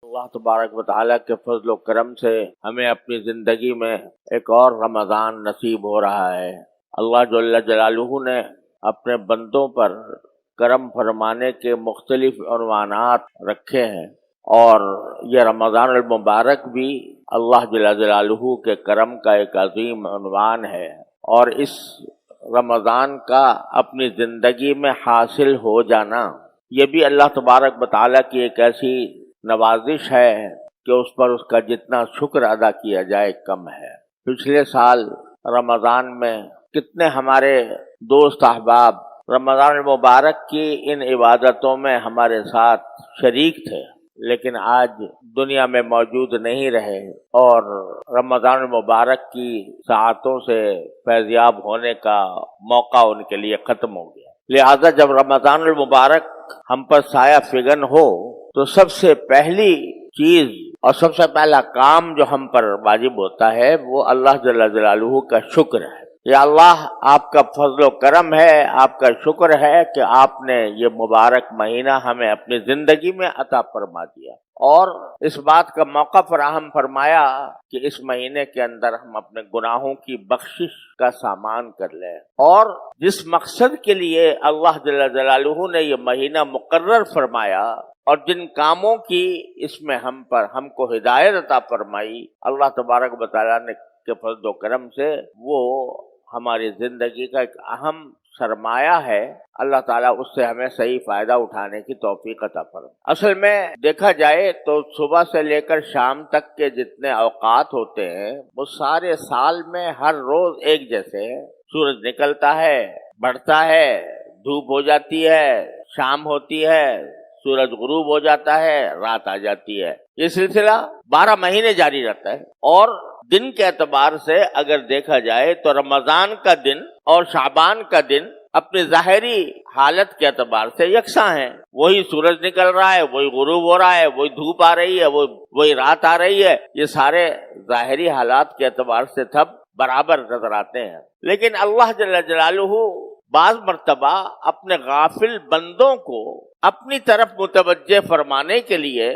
اللہ تبارک و تعالیٰ کے فضل و کرم سے ہمیں اپنی زندگی میں ایک اور رمضان نصیب ہو رہا ہے۔ اللہ جل جلالہ نے اپنے بندوں پر کرم فرمانے کے مختلف عنوانات رکھے ہیں، اور یہ رمضان المبارک بھی اللہ جل جلالہ کے کرم کا ایک عظیم عنوان ہے، اور اس رمضان کا اپنی زندگی میں حاصل ہو جانا یہ بھی اللہ تبارک و تعالیٰ کی ایک ایسی نوازش ہے کہ اس پر اس کا جتنا شکر ادا کیا جائے کم ہے۔ پچھلے سال رمضان میں کتنے ہمارے دوست احباب رمضان المبارک کی ان عبادتوں میں ہمارے ساتھ شریک تھے، لیکن آج دنیا میں موجود نہیں رہے اور رمضان المبارک کی ساعتوں سے فیضیاب ہونے کا موقع ان کے لیے ختم ہو گیا۔ لہذا جب رمضان المبارک ہم پر سایہ فگن ہو تو سب سے پہلی چیز اور سب سے پہلا کام جو ہم پر واجب ہوتا ہے وہ اللہ جل جلالہ کا شکر ہے۔ یا اللہ، آپ کا فضل و کرم ہے، آپ کا شکر ہے کہ آپ نے یہ مبارک مہینہ ہمیں اپنی زندگی میں عطا فرما دیا، اور اس بات کا موقع فراہم فرمایا کہ اس مہینے کے اندر ہم اپنے گناہوں کی بخشش کا سامان کر لیں، اور جس مقصد کے لیے اللہ جل جلالہ نے یہ مہینہ مقرر فرمایا اور جن کاموں کی اس میں ہم کو ہدایت عطا فرمائی، اللہ تبارک و تعالیٰ نے کے فضل و کرم سے وہ ہماری زندگی کا ایک اہم سرمایہ ہے۔ اللہ تعالیٰ اس سے ہمیں صحیح فائدہ اٹھانے کی توفیق عطا فرمائے۔ اصل میں دیکھا جائے تو صبح سے لے کر شام تک کے جتنے اوقات ہوتے ہیں وہ سارے سال میں ہر روز ایک جیسے ہیں۔ سورج نکلتا ہے، بڑھتا ہے، دھوپ ہو جاتی ہے، شام ہوتی ہے، سورج غروب ہو جاتا ہے، رات آ جاتی ہے۔ یہ سلسلہ 12 مہینے جاری رہتا ہے، اور دن کے اعتبار سے اگر دیکھا جائے تو رمضان کا دن اور شعبان کا دن اپنی ظاہری حالت کے اعتبار سے یکساں ہیں۔ وہی سورج نکل رہا ہے، وہی غروب ہو رہا ہے، وہی دھوپ آ رہی ہے، وہی رات آ رہی ہے۔ یہ سارے ظاہری حالات کے اعتبار سے سب برابر نظر آتے ہیں، لیکن اللہ جل جلالہ بعض مرتبہ اپنے غافل بندوں کو اپنی طرف متوجہ فرمانے کے لیے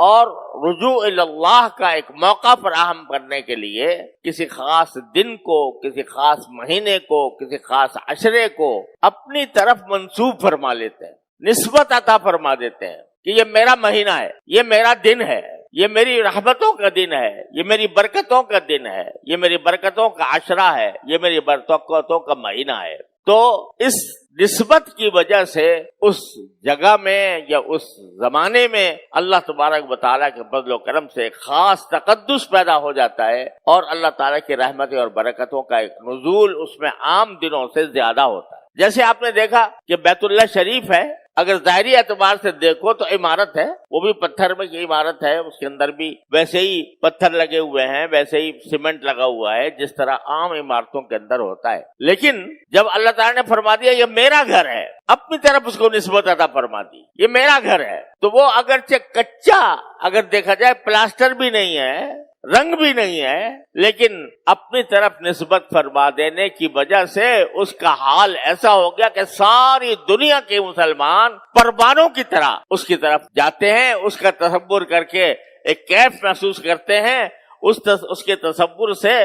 اور رجوع اللہ کا ایک موقع فراہم کرنے کے لیے کسی خاص دن کو، کسی خاص مہینے کو، کسی خاص عشرے کو اپنی طرف منسوب فرما لیتے ہیں، نسبت عطا فرما دیتے ہیں کہ یہ میرا مہینہ ہے، یہ میرا دن ہے، یہ میری رحمتوں کا دن ہے، یہ میری برکتوں کا دن ہے، یہ میری برکتوں کا عشرہ ہے، یہ میری برکتوں کا مہینہ ہے۔ تو اس نسبت کی وجہ سے اس جگہ میں یا اس زمانے میں اللہ تبارک و تعالیٰ کے فضل و کرم سے ایک خاص تقدس پیدا ہو جاتا ہے، اور اللہ تعالیٰ کی رحمتیں اور برکتوں کا ایک نزول اس میں عام دنوں سے زیادہ ہوتا ہے۔ جیسے آپ نے دیکھا کہ بیت اللہ شریف ہے، اگر ظاہری اعتبار سے دیکھو تو عمارت ہے، وہ بھی پتھر میں کی عمارت ہے، اس کے اندر بھی ویسے ہی پتھر لگے ہوئے ہیں، ویسے ہی سیمنٹ لگا ہوا ہے جس طرح عام عمارتوں کے اندر ہوتا ہے۔ لیکن جب اللہ تعالیٰ نے فرما دیا یہ میرا گھر ہے، اپنی طرف اس کو نسبت عطا فرما دی، یہ میرا گھر ہے، تو وہ اگرچہ کچا اگر دیکھا جائے، پلاسٹر بھی نہیں ہے، رنگ بھی نہیں ہے، لیکن اپنی طرف نسبت فرما دینے کی وجہ سے اس کا حال ایسا ہو گیا کہ ساری دنیا کے مسلمان پروانوں کی طرح اس کی طرف جاتے ہیں، اس کا تصور کر کے ایک کیف محسوس کرتے ہیں، اس کے تصور سے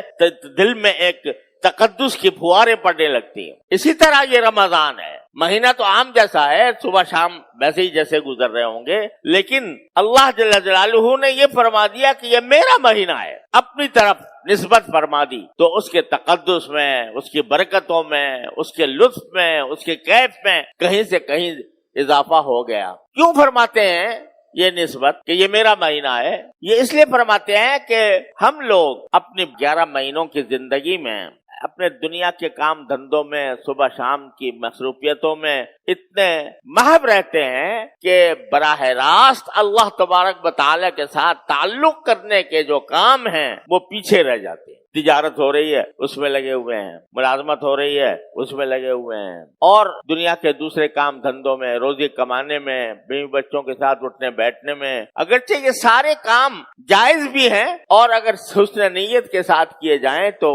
دل میں ایک تقدس کی پھواریں پڑنے لگتی ہیں۔ اسی طرح یہ رمضان ہے، مہینہ تو عام جیسا ہے، صبح شام ویسے ہی جیسے گزر رہے ہوں گے، لیکن اللہ جل جلالہ نے یہ فرما دیا کہ یہ میرا مہینہ ہے، اپنی طرف نسبت فرما دی، تو اس کے تقدس میں، اس کی برکتوں میں، اس کے لطف میں، اس کے کیف میں کہیں سے کہیں اضافہ ہو گیا۔ کیوں فرماتے ہیں یہ نسبت کہ یہ میرا مہینہ ہے؟ یہ اس لیے فرماتے ہیں کہ ہم لوگ اپنی 11 مہینوں کی زندگی میں اپنے دنیا کے کام دھندوں میں، صبح شام کی مصروفیتوں میں اتنے محو رہتے ہیں کہ براہ راست اللہ تبارک و تعالیٰ کے ساتھ تعلق کرنے کے جو کام ہیں وہ پیچھے رہ جاتے ہیں۔ تجارت ہو رہی ہے اس میں لگے ہوئے ہیں، ملازمت ہو رہی ہے اس میں لگے ہوئے ہیں، اور دنیا کے دوسرے کام دھندوں میں، روزی کمانے میں، بیوی بچوں کے ساتھ اٹھنے بیٹھنے میں، اگرچہ یہ سارے کام جائز بھی ہیں اور اگر حسن نیت کے ساتھ کیے جائیں تو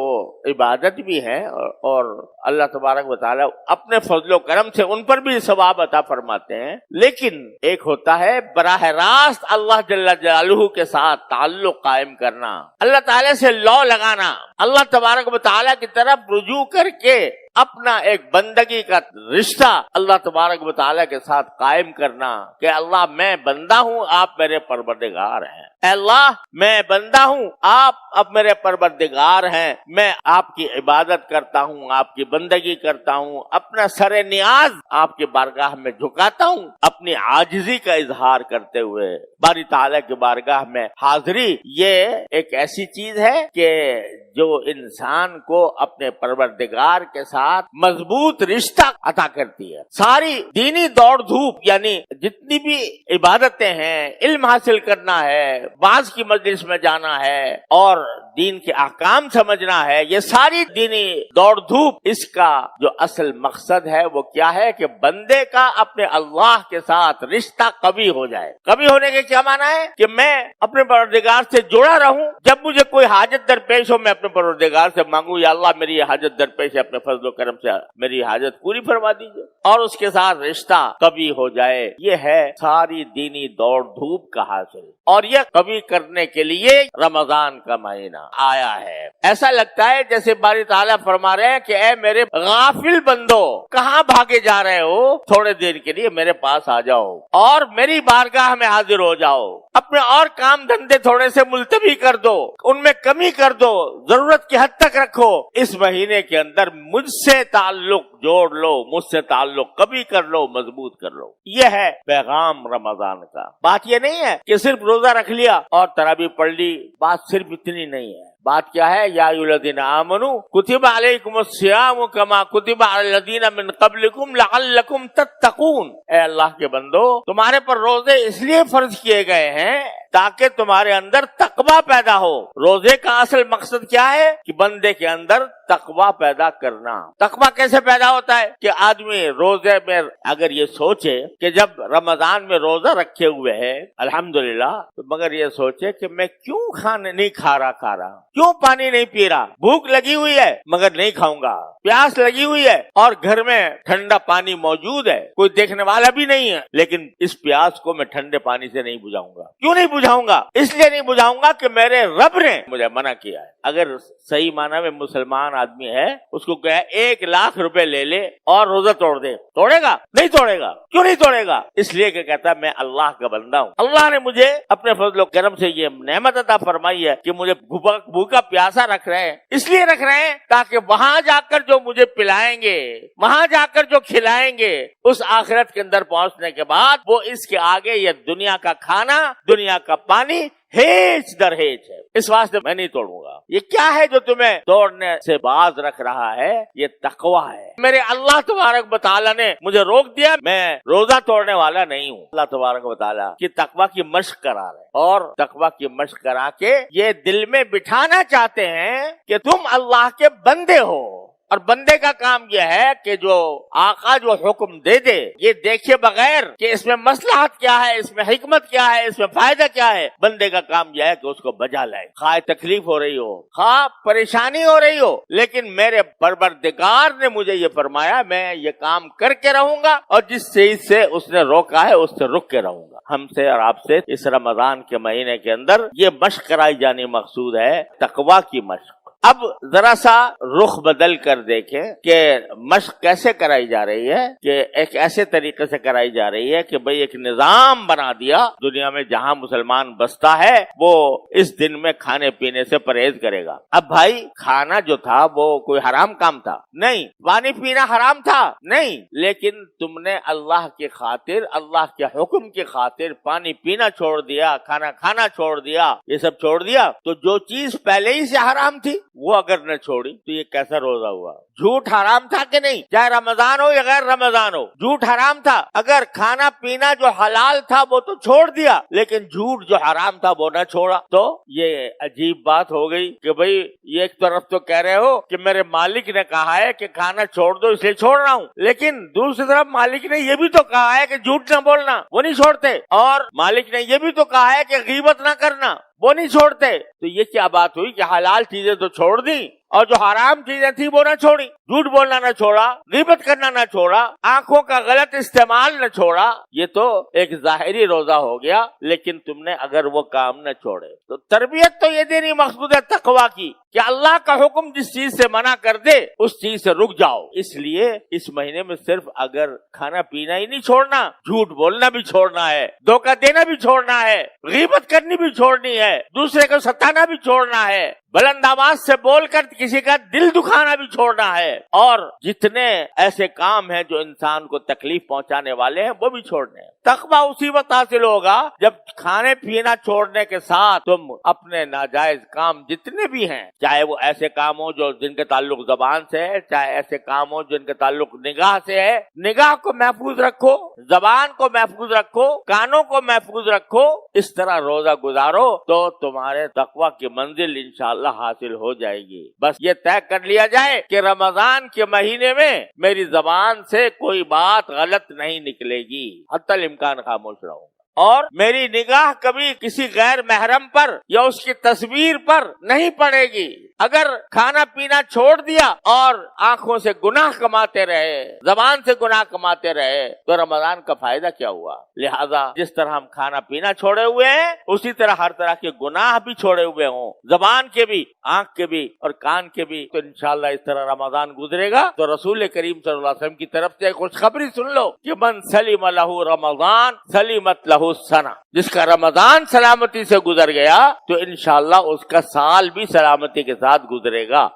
عبادت بھی ہے، اور اللہ تبارک و تعالی اپنے فضل و کرم سے ان پر بھی ثواب عطا فرماتے ہیں۔ لیکن ایک ہوتا ہے براہ راست اللہ جل جلالہ کے ساتھ تعلق قائم کرنا، اللہ تعالی سے لو لگانا، اللہ تبارک و تعالی کی طرف رجوع کر کے اپنا ایک بندگی کا رشتہ اللہ تبارک و تعالیٰ کے ساتھ قائم کرنا کہ اللہ میں بندہ ہوں، آپ میرے پروردگار ہیں، اے اللہ میں بندہ ہوں، آپ اب میرے پروردگار ہیں، میں آپ کی عبادت کرتا ہوں، آپ کی بندگی کرتا ہوں، اپنا سر نیاز آپ کی بارگاہ میں جھکاتا ہوں، اپنی عاجزی کا اظہار کرتے ہوئے باری تعالیٰ کی بارگاہ میں حاضری۔ یہ ایک ایسی چیز ہے کہ جو انسان کو اپنے پروردگار کے ساتھ مضبوط رشتہ عطا کرتی ہے۔ ساری دینی دوڑ دھوپ یعنی جتنی بھی عبادتیں ہیں، علم حاصل کرنا ہے، بعض کی مجلس میں جانا ہے اور دین کے احکام سمجھنا ہے، یہ ساری دینی دوڑ دھوپ اس کا جو اصل مقصد ہے وہ کیا ہے کہ بندے کا اپنے اللہ کے ساتھ رشتہ قوی ہو جائے۔ قوی ہونے کے کیا معنی ہے کہ میں اپنے پروردگار سے جڑا رہوں، جب مجھے کوئی حاجت درپیش ہو میں اپنے پروردگار سے مانگوں یا اللہ میری یہ حاجت درپیش ہے، اپنے فضل و کرم سے میری حاجت پوری فرما دیجیے، اور اس کے ساتھ رشتہ قوی ہو جائے۔ یہ ہے ساری دینی دوڑ دھوپ کا حاصل، اور یہ قوی کرنے کے لیے رمضان کا مہینہ آیا ہے۔ ایسا لگتا ہے جیسے باری تعالیٰ فرما رہے ہیں کہ اے میرے غافل بندو، کہاں بھاگے جا رہے ہو؟ تھوڑے دیر کے لیے میرے پاس آ جاؤ اور میری بارگاہ میں حاضر ہو جاؤ، اپنے اور کام دھندے تھوڑے سے ملتوی کر دو، ان میں کمی کر دو، ضرورت کی حد تک رکھو، اس مہینے کے اندر مجھ سے تعلق جوڑ لو، مجھ سے تعلق قوی کر لو، مضبوط کر لو۔ یہ ہے پیغام رمضان کا۔ بات یہ نہیں ہے کہ صرف روزہ رکھ لیا اور تراویح پڑھ لی، بات صرف اتنی نہیں ہے۔ بات کیا ہے؟ یا ایھا الذین آمنوا کتب علیکم الصیام کما کتب علی الذین من قبلکم لعلکم تتقون۔ اے اللہ کے بندو، تمہارے پر روزے اس لیے فرض کیے گئے ہیں تاکہ تمہارے اندر تقوی پیدا ہو۔ روزے کا اصل مقصد کیا ہے؟ کہ بندے کے اندر تقوی پیدا کرنا۔ تقوی کیسے پیدا ہوتا ہے؟ کہ آدمی روزے میں اگر یہ سوچے کہ جب رمضان میں روزہ رکھے ہوئے ہے الحمدللہ، تو مگر یہ سوچے کہ میں کیوں کھانے نہیں کھا رہا، کیوں پانی نہیں پی رہا، بھوک لگی ہوئی ہے مگر نہیں کھاؤں گا، پیاس لگی ہوئی ہے اور گھر میں ٹھنڈا پانی موجود ہے، کوئی دیکھنے والا بھی نہیں ہے، لیکن اس پیاس کو میں ٹھنڈے پانی سے نہیں بجھاؤں گا۔ کیوں نہیں بجھاؤں گا؟ اس لیے نہیں بجھاؤں گا کہ میرے رب نے مجھے منع کیا ہے۔ اگر صحیح معنی میں مسلمان آدمی ہے، اس کو کہے 1,00,000 روپے لے لے اور روزہ توڑ دے، توڑے گا؟ نہیں توڑے گا۔ کیوں نہیں توڑے گا؟ اس لیے کہ کہتا ہے میں اللہ کا بندہ ہوں، اللہ نے مجھے اپنے فضل و کرم سے یہ نعمت عطا فرمائی ہے کہ مجھے بھوکا پیاسا رکھ رہے ہیں، اس لیے رکھ رہے ہیں تاکہ وہاں جا کر جو مجھے پلائیں گے، وہاں جا کر جو کھلائیں گے، اس آخرت کے اندر پہنچنے کے بعد وہ اس کے آگے یہ دنیا کا کھانا، دنیا کا پانی ہیچ در ہیچ ہے۔ اس واسطے میں نہیں توڑوں گا۔ یہ کیا ہے جو تمہیں توڑنے سے باز رکھ رہا ہے؟ یہ تقوی ہے۔ میرے اللہ تبارک و تعالیٰ نے مجھے روک دیا، میں روزہ توڑنے والا نہیں ہوں۔ اللہ تبارک و تعالیٰ کی تقوی کی مشق کرا رہے اور تقوی کی مشق کرا کے یہ دل میں بٹھانا چاہتے ہیں کہ تم اللہ کے بندے ہو، اور بندے کا کام یہ ہے کہ جو آقا جو حکم دے دے یہ دیکھے بغیر کہ اس میں مصلحت کیا ہے، اس میں حکمت کیا ہے، اس میں فائدہ کیا ہے، بندے کا کام یہ ہے کہ اس کو بجا لائے، خواہ تکلیف ہو رہی ہو، خواہ پریشانی ہو رہی ہو، لیکن میرے پروردگار نے مجھے یہ فرمایا میں یہ کام کر کے رہوں گا، اور جس چیز سے اس نے روکا ہے اس سے رک کے رہوں گا۔ ہم سے اور آپ سے اس رمضان کے مہینے کے اندر یہ مشق کرائی جانی مقصود ہے، تقوی کی مشق۔ اب ذرا سا رخ بدل کر دیکھیں کہ مشق کیسے کرائی جا رہی ہے، کہ ایک ایسے طریقے سے کرائی جا رہی ہے کہ بھئی ایک نظام بنا دیا دنیا میں، جہاں مسلمان بستا ہے وہ اس دن میں کھانے پینے سے پرہیز کرے گا۔ اب بھائی کھانا جو تھا وہ کوئی حرام کام تھا؟ نہیں۔ پانی پینا حرام تھا؟ نہیں۔ لیکن تم نے اللہ کی خاطر، اللہ کے حکم کی خاطر پانی پینا چھوڑ دیا، کھانا کھانا چھوڑ دیا، یہ سب چھوڑ دیا، تو جو چیز پہلے ہی سے حرام تھی وہ اگر نہ چھوڑی تو یہ کیسا روزہ ہوا؟ جھوٹ حرام تھا کہ نہیں؟ چاہے رمضان ہو یا غیر رمضان ہو، جھوٹ حرام تھا۔ اگر کھانا پینا جو حلال تھا وہ تو چھوڑ دیا، لیکن جھوٹ جو حرام تھا وہ نہ چھوڑا، تو یہ عجیب بات ہو گئی کہ بھئی یہ ایک طرف تو کہہ رہے ہو کہ میرے مالک نے کہا ہے کہ کھانا چھوڑ دو اس لیے چھوڑ رہا ہوں، لیکن دوسری طرف مالک نے یہ بھی تو کہا ہے کہ جھوٹ نہ بولنا، وہ نہیں چھوڑتے، اور مالک نے یہ بھی تو کہا ہے کہ غیبت نہ کرنا، وہ نہیں چھوڑتے۔ تو یہ کیا بات ہوئی کہ حلال چیزیں تو چھوڑ دیں اور جو حرام چیزیں تھیں وہ نہ چھوڑی، جھوٹ بولنا نہ چھوڑا، غیبت کرنا نہ چھوڑا، آنکھوں کا غلط استعمال نہ چھوڑا۔ یہ تو ایک ظاہری روزہ ہو گیا، لیکن تم نے اگر وہ کام نہ چھوڑے تو تربیت تو یہ دینی مقصود ہے تقویٰ کی کہ اللہ کا حکم جس چیز سے منع کر دے اس چیز سے رک جاؤ۔ اس لیے اس مہینے میں صرف اگر کھانا پینا ہی نہیں چھوڑنا، جھوٹ بولنا بھی چھوڑنا ہے، دھوکہ دینا بھی چھوڑنا ہے، غیبت کرنی بھی چھوڑنی ہے، دوسرے کو ستانا بھی چھوڑنا ہے، بلند آواز سے بول کر کسی کا دل دکھانا بھی چھوڑنا ہے، اور جتنے ایسے کام ہیں جو انسان کو تکلیف پہنچانے والے ہیں وہ بھی چھوڑنے ہیں۔ تقویٰ اسی وقت حاصل ہوگا جب کھانے پینا چھوڑنے کے ساتھ تم اپنے ناجائز کام جتنے بھی ہیں، چاہے وہ ایسے کام ہو جو جن کے تعلق زبان سے ہے، چاہے ایسے کام ہو جن کے تعلق نگاہ سے ہے، نگاہ کو محفوظ رکھو، زبان کو محفوظ رکھو، کانوں کو محفوظ رکھو، اس طرح روزہ گزارو تو تمہارے تقویٰ کی منزل انشاءاللہ حاصل ہو جائے گی۔ بس یہ طے کر لیا جائے کہ رمضان کے مہینے میں میری زبان سے کوئی بات غلط نہیں نکلے گی، حتی الامکان خاموش رہوں گا، اور میری نگاہ کبھی کسی غیر محرم پر یا اس کی تصویر پر نہیں پڑے گی۔ اگر کھانا پینا چھوڑ دیا اور آنکھوں سے گناہ کماتے رہے، زبان سے گناہ کماتے رہے، تو رمضان کا فائدہ کیا ہوا؟ لہذا جس طرح ہم کھانا پینا چھوڑے ہوئے ہیں اسی طرح ہر طرح کے گناہ بھی چھوڑے ہوئے ہوں، زبان کے بھی، آنکھ کے بھی اور کان کے بھی، تو انشاءاللہ اس طرح رمضان گزرے گا تو رسول کریم صلی اللہ علیہ وسلم کی طرف سے خوشخبری سن لو کہ من سلم لہ رمضان سلمت لہ السنہ، جس کا رمضان سلامتی سے گزر گیا تو انشاءاللہ اس کا سال بھی سلامتی کے ساتھ گزرے گا۔